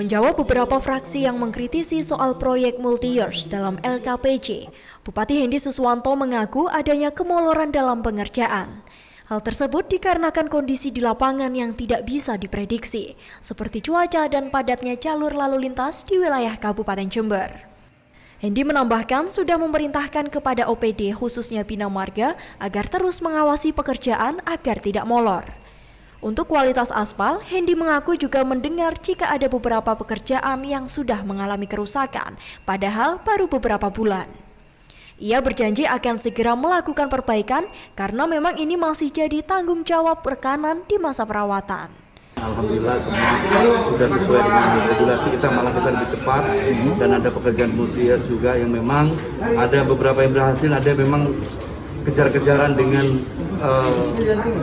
Menjawab beberapa fraksi yang mengkritisi soal proyek multi-years dalam LKPJ, Bupati Hendy Suswanto mengaku adanya kemoloran dalam pengerjaan. Hal tersebut dikarenakan kondisi di lapangan yang tidak bisa diprediksi, seperti cuaca dan padatnya jalur lalu lintas di wilayah Kabupaten Jember. Hendy menambahkan sudah memerintahkan kepada OPD khususnya Bina Marga agar terus mengawasi pekerjaan agar tidak molor. Untuk kualitas aspal, Hendy mengaku juga mendengar jika ada beberapa pekerjaan yang sudah mengalami kerusakan, padahal baru beberapa bulan. Ia berjanji akan segera melakukan perbaikan karena memang ini masih jadi tanggung jawab rekanan di masa perawatan. Alhamdulillah semua sudah sesuai dengan regulasi kita, malah kita lebih cepat dan ada pekerjaan multi-years juga yang memang ada beberapa yang berhasil, ada yang memang kejar-kejaran dengan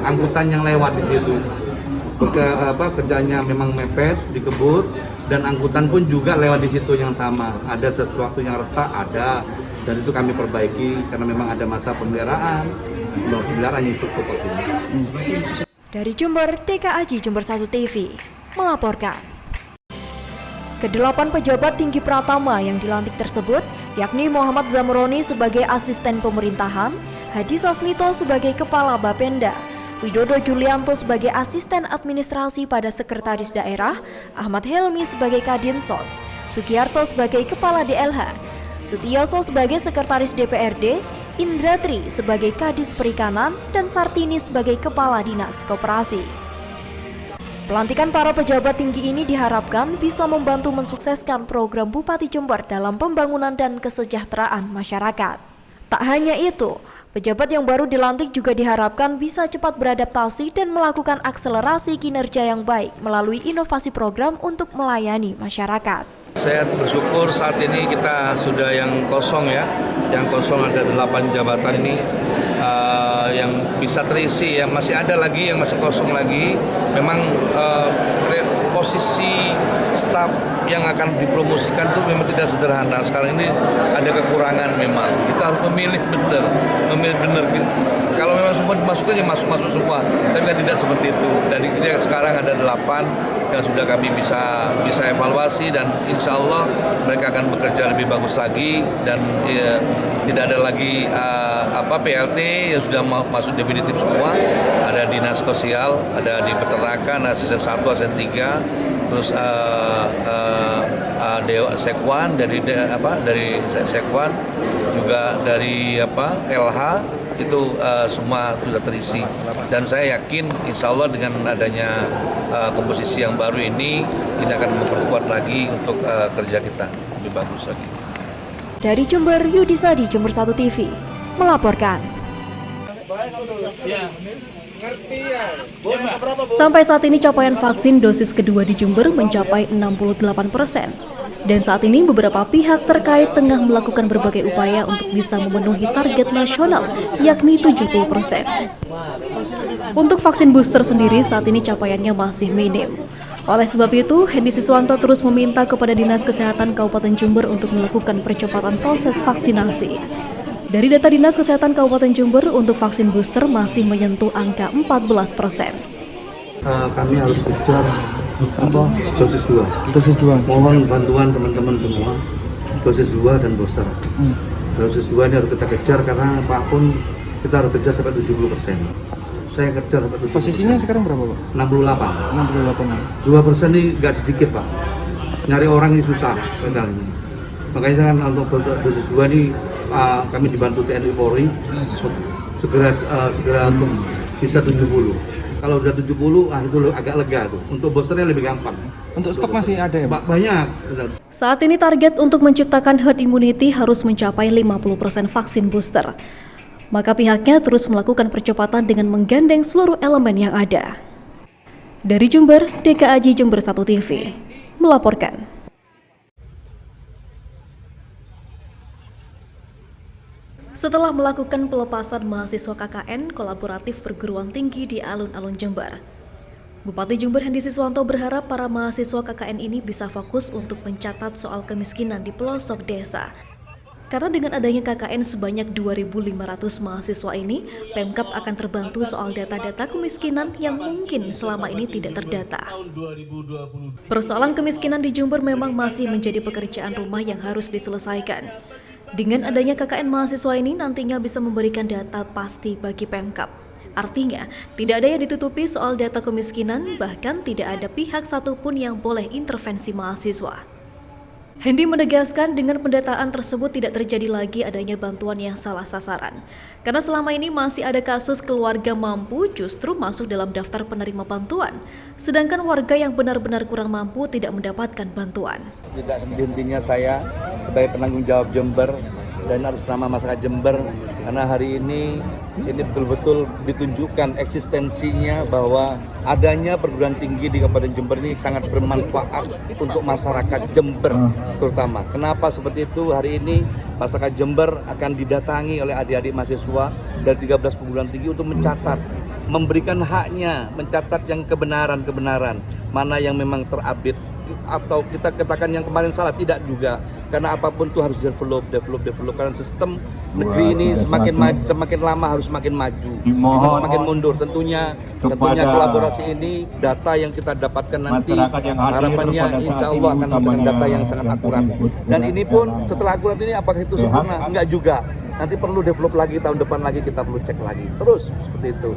angkutan yang lewat di situ. Kerjanya memang mepet, dikebut, dan angkutan pun juga lewat di situ yang sama. Ada sesuatu yang retak, ada, dan itu kami perbaiki karena memang ada masa pemeliharaan yang cukup waktu ini. Dari Jember, DKAJ Jember 1 TV melaporkan. Kedelapan pejabat tinggi Pratama yang dilantik tersebut, yakni Muhammad Zamroni sebagai asisten pemerintahan, Hadi Sasmito sebagai kepala Bapenda, Widodo Julianto sebagai asisten administrasi pada sekretaris daerah, Ahmad Helmi sebagai Kadinsos, Sugiarto sebagai kepala DLH, Sutioso sebagai sekretaris DPRD, Indra Tri sebagai Kadis Perikanan, dan Sartini sebagai kepala Dinas Koperasi. Pelantikan para pejabat tinggi ini diharapkan bisa membantu mensukseskan program Bupati Jember dalam pembangunan dan kesejahteraan masyarakat. Tak hanya itu, pejabat yang baru dilantik juga diharapkan bisa cepat beradaptasi dan melakukan akselerasi kinerja yang baik melalui inovasi program untuk melayani masyarakat. Saya bersyukur saat ini kita sudah yang kosong ya, yang kosong ada 8 jabatan ini yang bisa terisi, yang masih ada lagi yang masih kosong lagi. Memang posisi staf yang akan dipromosikan itu memang tidak sederhana. Sekarang ini ada kekurangan memang. Kita harus memilih benar. Kalau memang semua dimasukkan ya masuk semua. Tapi kan tidak seperti itu. Dari kita sekarang ada 8 yang sudah kami bisa evaluasi dan insya Allah mereka akan bekerja lebih bagus lagi dan tidak ada lagi PLT yang sudah masuk definitif semua. Ada dinas sosial, ada di peternakan, asisten 1, asisten 3, terus Sekwan dari Sekwan, juga dari LH itu semua sudah terisi. Dan saya yakin insya Allah dengan adanya komposisi yang baru ini akan memperkuat lagi untuk kerja kita lebih bagus lagi. Dari Jember, Yudisadi Jember 1 TV melaporkan. Sampai saat ini capaian vaksin dosis kedua di Jember mencapai 68%. Dan saat ini beberapa pihak terkait tengah melakukan berbagai upaya untuk bisa memenuhi target nasional, yakni 70%. Untuk vaksin booster sendiri saat ini capaiannya masih minim. Oleh sebab itu, Hendy Suswanto terus meminta kepada Dinas Kesehatan Kabupaten Jember untuk melakukan percepatan proses vaksinasi. Dari data Dinas Kesehatan Kabupaten Jember, untuk vaksin booster masih menyentuh angka 14%. Kami harus kejar dosis 2. Mohon bantuan teman-teman semua, dosis 2 dan booster. Dosis 2 ini harus kita kejar karena apapun kita harus kejar sampai 70%. Saya kejar sampai 70%. Posisinya sekarang berapa, Pak? 68. 2% ini nggak sedikit, Pak. Nyari orang ini susah ini. Makanya kan untuk dosis 2 ini kami dibantu TNI Polri segera bisa 70. Kalau udah 70, itu agak lega tuh. Untuk boosternya lebih gampang. Untuk stok masih ada ya, Pak? Banyak. Saat ini target untuk menciptakan herd immunity harus mencapai 50% vaksin booster. Maka pihaknya terus melakukan percepatan dengan menggandeng seluruh elemen yang ada. Dari Jember, DKAJ Jember 1 TV melaporkan. Setelah melakukan pelepasan mahasiswa KKN kolaboratif perguruan tinggi di alun-alun Jember, Bupati Jember Hendy Suswanto berharap para mahasiswa KKN ini bisa fokus untuk mencatat soal kemiskinan di pelosok desa. Karena dengan adanya KKN sebanyak 2.500 mahasiswa ini, Pemkab akan terbantu soal data-data kemiskinan yang mungkin selama ini tidak terdata. Persoalan kemiskinan di Jember memang masih menjadi pekerjaan rumah yang harus diselesaikan. Dengan adanya KKN mahasiswa ini nantinya bisa memberikan data pasti bagi Pemkab. Artinya, tidak ada yang ditutupi soal data kemiskinan, bahkan tidak ada pihak satupun yang boleh intervensi mahasiswa. Hendy menegaskan dengan pendataan tersebut tidak terjadi lagi adanya bantuan yang salah sasaran. Karena selama ini masih ada kasus keluarga mampu justru masuk dalam daftar penerima bantuan, sedangkan warga yang benar-benar kurang mampu tidak mendapatkan bantuan. Tidak henti-hentinya saya sebagai penanggung jawab Jember dan atas nama masyarakat Jember, karena hari ini betul-betul ditunjukkan eksistensinya bahwa adanya perguruan tinggi di Kabupaten Jember ini sangat bermanfaat untuk masyarakat Jember terutama. Kenapa seperti itu? Hari ini masyarakat Jember akan didatangi oleh adik-adik mahasiswa dari 13 perguruan tinggi untuk mencatat, memberikan haknya, mencatat yang kebenaran mana yang memang terupdate, atau kita katakan yang kemarin salah, tidak juga, karena apapun itu harus develop karena sistem negeri ini semakin lama harus semakin maju, semakin mundur. Tentunya kolaborasi ini, data yang kita dapatkan nanti harapannya insya Allah akan memberikan data yang sangat akurat, dan ini pun setelah akurat ini apakah itu sempurna? Enggak juga, nanti perlu develop lagi, tahun depan lagi kita perlu cek lagi terus seperti itu.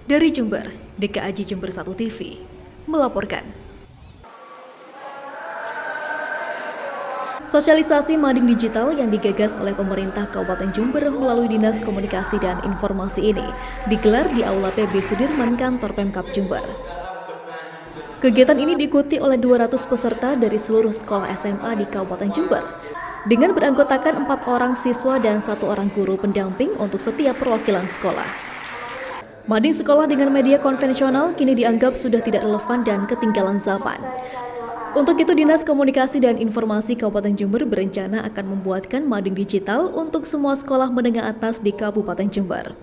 Dari Jember, DKAJ Jember 1 TV melaporkan. Sosialisasi mading digital yang digagas oleh pemerintah Kabupaten Jember melalui Dinas Komunikasi dan Informasi ini digelar di Aula PB Sudirman kantor Pemkab Jember. Kegiatan ini diikuti oleh 200 peserta dari seluruh sekolah SMA di Kabupaten Jember dengan beranggotakan 4 orang siswa dan 1 orang guru pendamping untuk setiap perwakilan sekolah. Mading sekolah dengan media konvensional kini dianggap sudah tidak relevan dan ketinggalan zaman. Untuk itu, Dinas Komunikasi dan Informasi Kabupaten Jember berencana akan membuatkan mading digital untuk semua sekolah menengah atas di Kabupaten Jember.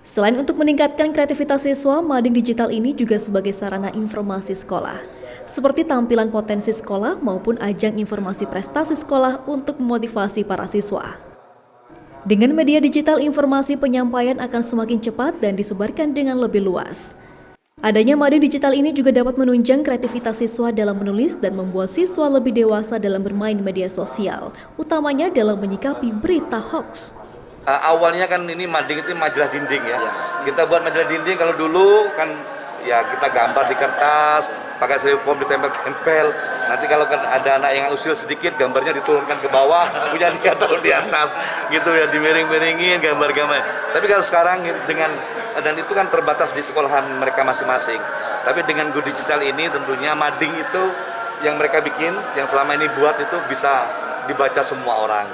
Selain untuk meningkatkan kreativitas siswa, mading digital ini juga sebagai sarana informasi sekolah, seperti tampilan potensi sekolah maupun ajang informasi prestasi sekolah untuk memotivasi para siswa. Dengan media digital, informasi penyampaian akan semakin cepat dan disebarkan dengan lebih luas. Adanya mading digital ini juga dapat menunjang kreativitas siswa dalam menulis dan membuat siswa lebih dewasa dalam bermain media sosial, utamanya dalam menyikapi berita hoax. Awalnya kan ini mading itu majalah dinding ya. Kita buat majalah dinding, kalau dulu kan ya kita gambar di kertas, pakai styrofoam ditempel-tempel. Nanti kalau ada anak yang usil sedikit, gambarnya diturunkan ke bawah, punya dia taruh di atas, gitu ya, dimiring-miringin gambar-gambar. Tapi kalau sekarang dengan, dan itu kan terbatas di sekolahan mereka masing-masing. Tapi dengan Go Digital ini tentunya mading itu yang mereka bikin, yang selama ini buat itu bisa dibaca semua orang.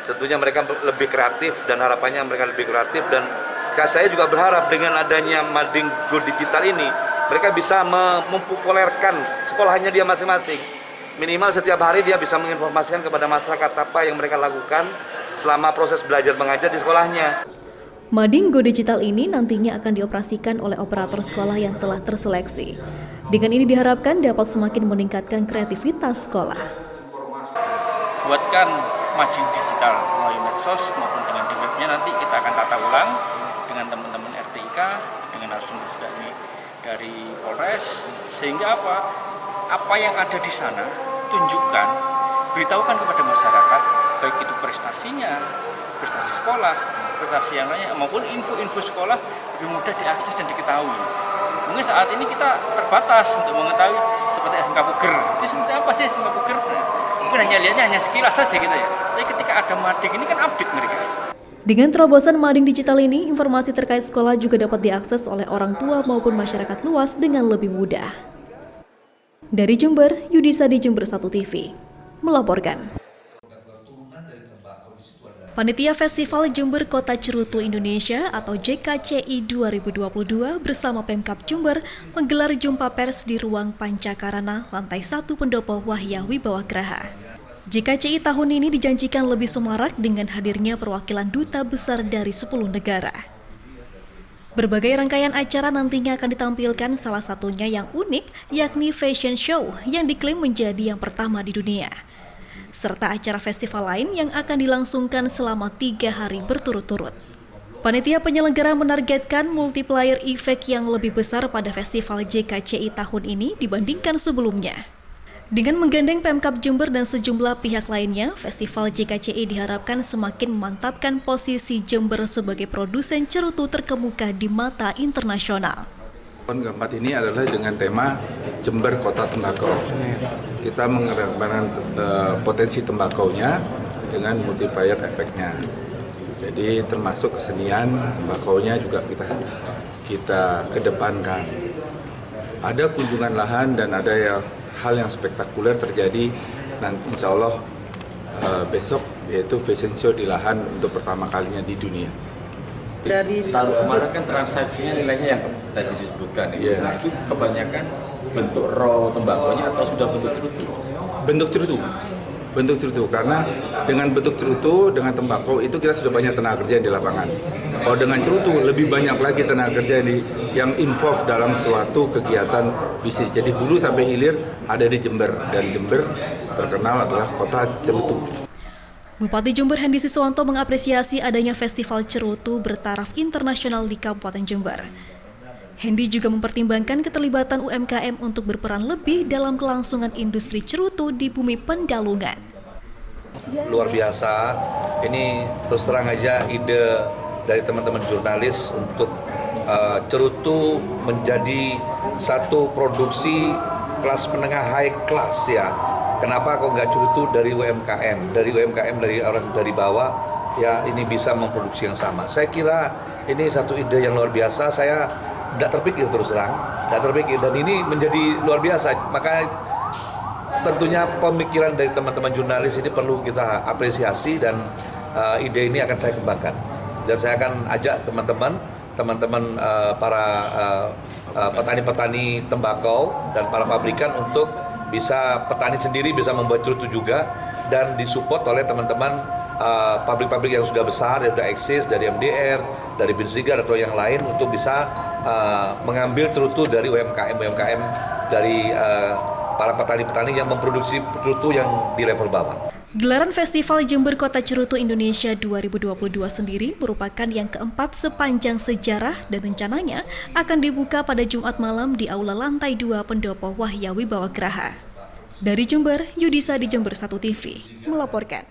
Tentunya mereka lebih kreatif dan harapannya mereka lebih kreatif, dan saya juga berharap dengan adanya mading Go Digital ini mereka bisa mempopulerkan sekolahnya dia masing-masing. Minimal setiap hari dia bisa menginformasikan kepada masyarakat apa yang mereka lakukan selama proses belajar mengajar di sekolahnya. Mading Go Digital ini nantinya akan dioperasikan oleh operator sekolah yang telah terseleksi. Dengan ini diharapkan dapat semakin meningkatkan kreativitas sekolah. Buatkan mading digital melalui medsos maupun dengan di webnya, nanti kita akan tata ulang dengan teman-teman RTIK, dengan narasumber dari Polres, sehingga apa yang ada di sana tunjukkan, beritahukan kepada masyarakat, baik itu prestasinya, prestasi sekolah, prestasi yang lainnya, maupun info-info sekolah lebih mudah diakses dan diketahui. Mungkin saat ini kita terbatas untuk mengetahui seperti SMK Puger, itu seperti apa sih SMK Puger? Mungkin hanya sekilas saja gitu ya. Tapi ketika ada mading ini kan update mereka. Dengan terobosan mading digital ini, informasi terkait sekolah juga dapat diakses oleh orang tua maupun masyarakat luas dengan lebih mudah. Dari Jember, Yudisa di Jember 1 TV melaporkan. Panitia Festival Jember Kota Cerutu Indonesia atau JKCI 2022 bersama Pemkab Jember menggelar jumpa pers di ruang Pancakarana, lantai 1 Pendopo Wahya Wibawagraha. JKCI tahun ini dijanjikan lebih semarak dengan hadirnya perwakilan duta besar dari 10 negara. Berbagai rangkaian acara nantinya akan ditampilkan, salah satunya yang unik yakni fashion show yang diklaim menjadi yang pertama di dunia. serta acara festival lain yang akan dilangsungkan selama 3 hari berturut-turut. Panitia penyelenggara menargetkan multiplier effect yang lebih besar pada festival JKCI tahun ini dibandingkan sebelumnya. Dengan menggandeng Pemkab Jember dan sejumlah pihak lainnya, Festival JKCI diharapkan semakin memantapkan posisi Jember sebagai produsen cerutu terkemuka di mata internasional. Tahun keempat ini adalah dengan tema Jember Kota Tembakau. Kita mengembangkan potensi tembakaunya dengan multiplier efeknya. Jadi termasuk kesenian tembakaunya juga kita kedepankan. Ada kunjungan lahan dan ada hal yang spektakuler terjadi nanti insya Allah besok, yaitu fashion show di lahan untuk pertama kalinya di dunia. Dari tahun kemarin kan transaksinya nilainya yang tadi disebutkan itu, nah itu kebanyakan bentuk raw tembakonya atau sudah bentuk cerutu? Bentuk cerutu, karena dengan bentuk cerutu, dengan tembakau itu kita sudah banyak tenaga kerja di lapangan. Kalau dengan cerutu lebih banyak lagi tenaga kerja yang involved dalam suatu kegiatan bisnis. Jadi hulu sampai hilir ada di Jember, dan Jember terkenal adalah kota cerutu. Bupati Jember Hendy Siswanto mengapresiasi adanya festival cerutu bertaraf internasional di Kabupaten Jember. Hendy juga mempertimbangkan keterlibatan UMKM untuk berperan lebih dalam kelangsungan industri cerutu di bumi Pendalungan. Luar biasa, ini terus terang aja ide dari teman-teman jurnalis untuk cerutu menjadi satu produksi kelas menengah high class ya. Kenapa kok nggak cerutu dari UMKM, dari orang dari bawah ya, ini bisa memproduksi yang sama. Saya kira ini satu ide yang luar biasa. Saya tidak terpikir terus terang, dan ini menjadi luar biasa. Maka tentunya pemikiran dari teman-teman jurnalis ini perlu kita apresiasi, dan ide ini akan saya kembangkan. Dan saya akan ajak teman-teman para petani-petani tembakau dan para pabrikan untuk bisa petani sendiri bisa membuat cerutu juga, dan disupport oleh teman-teman pabrik-pabrik yang sudah besar, yang sudah eksis dari MDR, dari Binsigar atau yang lain untuk bisa mengambil cerutu dari UMKM dari para petani-petani yang memproduksi cerutu yang di level bawah. Gelaran Festival Jember Kota Cerutu Indonesia 2022 sendiri merupakan yang keempat sepanjang sejarah dan rencananya akan dibuka pada Jumat malam di Aula Lantai 2 Pendopo Wahya Wibawa Graha. Dari Jember, Yudisa di Jember 1 TV melaporkan.